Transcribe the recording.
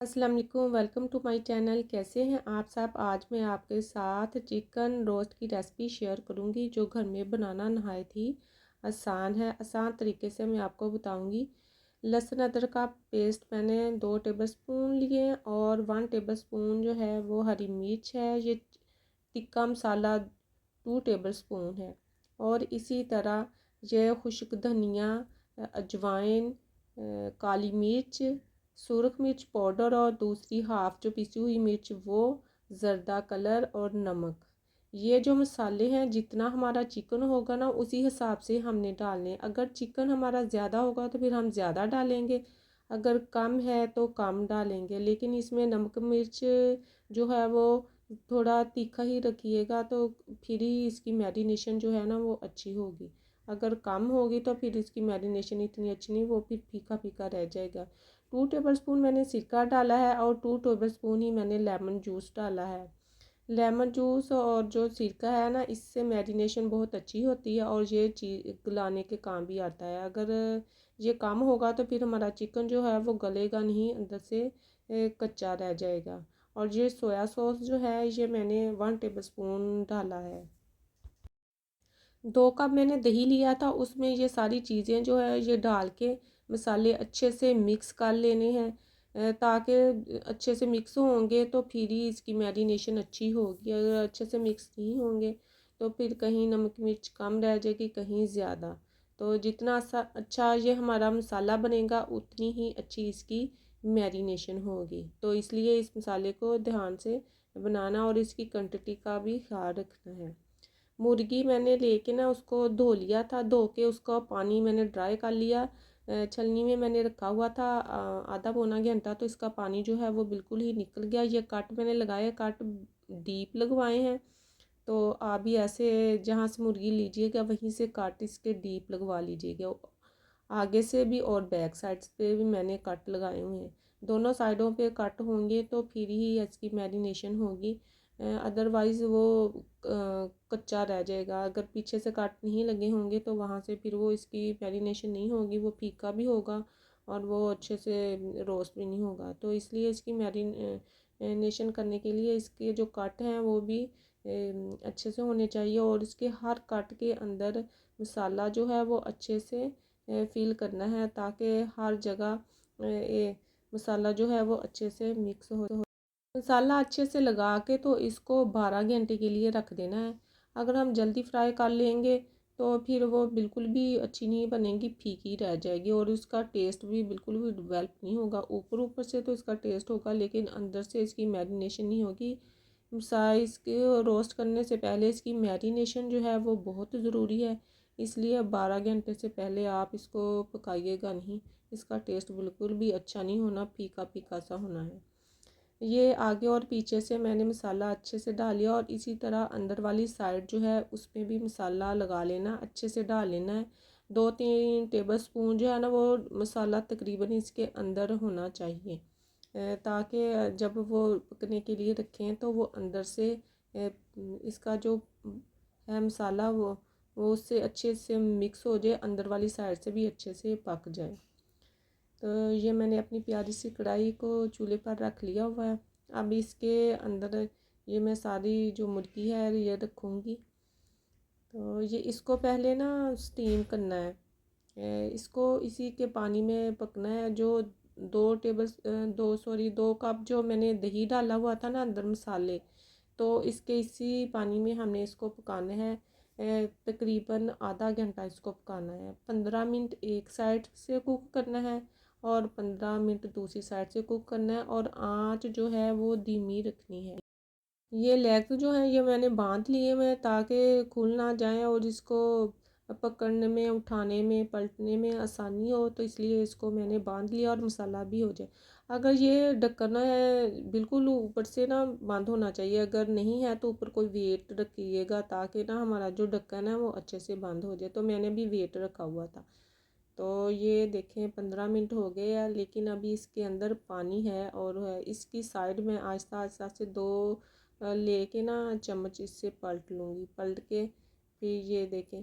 अस्सलाम वालेकुम, welcome to my channel. कैसे हैं आप सब। आज मैं आपके साथ चिकन रोस्ट की रेसिपी शेयर करूंगी जो घर में बनाना नहायत ही आसान है। आसान तरीके से मैं आपको बताऊंगी। लहसुन अदरक का पेस्ट मैंने 2 टेबलस्पून लिए हैं और 1 टेबलस्पून जो है वो हरी मिर्च है। ये टिक्का मसाला 2 टेबलस्पून है और इसी तरह ये खुश्क धनिया, अजवाइन, काली मिर्च, सुरख मिर्च पाउडर और दूसरी हाफ जो पिसी हुई मिर्च वो, ज़र्दा कलर और नमक। ये जो मसाले हैं जितना हमारा चिकन होगा ना उसी हिसाब से हमने डालने। अगर चिकन हमारा ज़्यादा होगा तो फिर हम ज़्यादा डालेंगे, अगर कम है तो कम डालेंगे। लेकिन इसमें नमक मिर्च जो है वो थोड़ा तीखा ही रखिएगा तो फिर ही इसकी मैरिनेशन जो है ना वो अच्छी होगी। अगर कम होगी तो फिर इसकी मैरिनेशन इतनी अच्छी नहीं, वो फिर फीका फीका रह जाएगा। 2 टेबलस्पून मैंने सिरका डाला है और 2 टेबलस्पून ही मैंने लेमन जूस डाला है। लेमन जूस और जो सिरका है ना इससे मैरिनेशन बहुत अच्छी होती है और ये चीज़ गलाने के काम भी आता है। अगर ये कम होगा तो फिर हमारा चिकन जो है वो गलेगा नहीं, अंदर से कच्चा रह जाएगा। और ये सोया सॉस जो है ये मैंने 1 टेबलस्पून डाला है। 2 कप मैंने दही लिया था, उसमें ये सारी चीज़ें जो है ये डाल के मसाले अच्छे से मिक्स कर लेने हैं, ताकि अच्छे से मिक्स होंगे तो फिर ही इसकी मैरिनेशन अच्छी होगी। अगर अच्छे से मिक्स नहीं होंगे तो फिर कहीं नमक मिर्च कम रह जाएगी, कहीं ज़्यादा। तो जितना अच्छा ये हमारा मसाला बनेगा उतनी ही अच्छी इसकी मैरिनेशन होगी। तो इसलिए इस मसाले को ध्यान से बनाना और इसकी क्वांटिटी का भी ख्याल रखना है। मुर्गी मैंने लेके ना उसको धो लिया था, धो के उसका पानी मैंने ड्राई कर लिया। छलनी में मैंने रखा हुआ था आधा पौना घंटा, तो इसका पानी जो है वो बिल्कुल ही निकल गया। ये कट मैंने लगाए, कट डीप लगवाए हैं। तो आप भी ऐसे जहाँ से मुर्गी लीजिएगा वहीं से कट इसके डीप लगवा लीजिएगा। आगे से भी और बैक साइड पे भी मैंने कट लगाए हुए हैं। दोनों साइडों पे कट होंगे तो फिर ही इसकी मैरिनेशन होगी, अदरवाइज़ वो कच्चा रह जाएगा। अगर पीछे से कट नहीं लगे होंगे तो वहाँ से फिर वो इसकी मैरिनेशन नहीं होगी, वो फीका भी होगा और वो अच्छे से रोस्ट भी नहीं होगा। तो इसलिए इसकी मैरिनेशन करने के लिए इसके जो कट हैं वो भी अच्छे से होने चाहिए और इसके हर कट के अंदर मसाला जो है वो अच्छे से फिल करना है, ताकि हर जगह मसाला जो है वो अच्छे से मिक्स हो। मसाला अच्छे से लगा के तो इसको 12 घंटे के लिए रख देना है। अगर हम जल्दी फ्राई कर लेंगे तो फिर वो बिल्कुल भी अच्छी नहीं बनेगी, फीकी रह जाएगी और उसका टेस्ट भी बिल्कुल भी डेवलप नहीं होगा। ऊपर ऊपर से तो इसका टेस्ट होगा लेकिन अंदर से इसकी मैरिनेशन नहीं होगी। इसके रोस्ट करने से पहले इसकी मैरिनेशन जो है वो बहुत ज़रूरी है, इसलिए 12 घंटे से पहले आप इसको पकाइएगा नहीं। इसका टेस्ट बिल्कुल भी अच्छा नहीं होना, फीका फीका सा होना है। ये आगे और पीछे से मैंने मसाला अच्छे से डाल लिया और इसी तरह अंदर वाली साइड जो है उसमें भी मसाला लगा लेना, अच्छे से डाल लेना है। 2-3 टेबल स्पून जो है ना वो मसाला तकरीबन इसके अंदर होना चाहिए, ताकि जब वो पकने के लिए रखें तो वो अंदर से इसका जो है मसाला वो उससे अच्छे से मिक्स हो जाए, अंदर वाली साइड से भी अच्छे से पक जाए। तो ये मैंने अपनी प्यारी सी कढ़ाई को चूल्हे पर रख लिया हुआ है। अब इसके अंदर ये मैं सारी जो मुर्गी है ये रखूँगी। तो ये इसको पहले ना स्टीम करना है, इसको इसी के पानी में पकना है। जो 2 कप जो मैंने दही डाला हुआ था ना अंदर मसाले, तो इसके इसी पानी में हमने इसको पकाना है। तकरीबन आधा घंटा इसको पकाना है। 15 मिनट एक साइड से कुक करना है और 15 मिनट दूसरी साइड से कुक करना है और आंच जो है वो धीमी रखनी है। ये लेग जो है ये मैंने बांध लिए हुए ताकि खुल ना जाए और इसको पकड़ने में, उठाने में, पलटने में आसानी हो, तो इसलिए इसको मैंने बांध लिया और मसाला भी हो जाए। अगर ये ढक्कन है बिल्कुल ऊपर से ना बंद होना चाहिए, अगर नहीं है तो ऊपर कोई वेट रखिएगा ताकि ना हमारा जो ढक्कन है वो अच्छे से बंद हो जाए। तो मैंने भी वेट रखा हुआ था। तो ये देखें 15 मिनट हो गए हैं लेकिन अभी इसके अंदर पानी है और इसकी साइड में आहिस्ता आहिस्ता से दो लेके ना चम्मच इससे पलट लूँगी। पलट के फिर ये देखें